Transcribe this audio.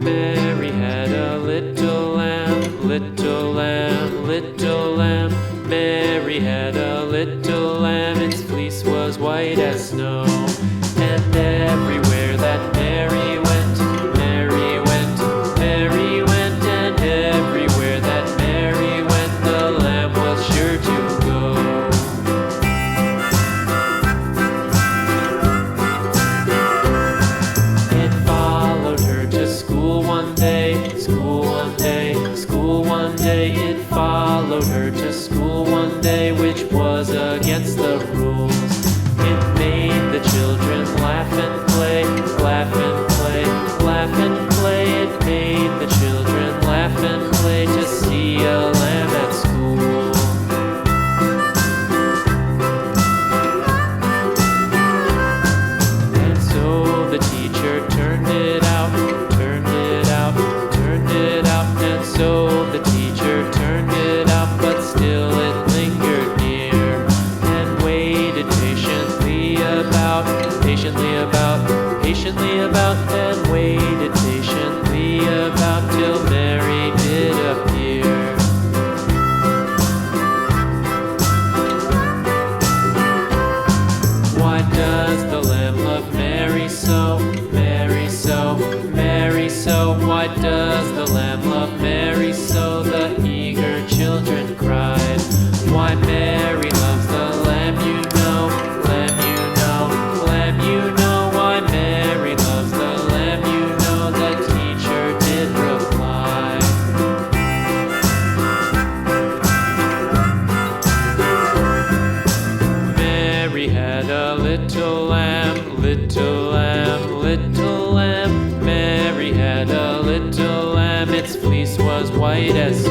Mary had a little lamb, little lamb, little lamb. Mary had a little lamb, its fleece was white as snow. And everywhere that Mary went, Mary went, Mary went. And everywhere that Mary went, the lamb was sure to go. It followed her to school one day, school one day, school one day. It followed her to school one day, which was against the rules. It made the children laugh and play, laugh and play, laugh and play. It made the children laugh and play to see a lamb at school. And so the teacher turned it out, turned it out, turned it out. And so the teacher turned it out, but still it lingered near and waited patiently about, patiently about, patiently about, and waited patiently about till Mary did appear. Why does the lamb love Mary so, Mary so, Mary so? Why does the lamb love Mary so? The eager children cried. Why Mary loves the lamb, you know, lamb, you know, lamb, you know. Why Mary loves the lamb, you know, the teacher did reply. Mary had a little lamb, little lamb, little lamb. Mary had a little lamb, its fleece was white as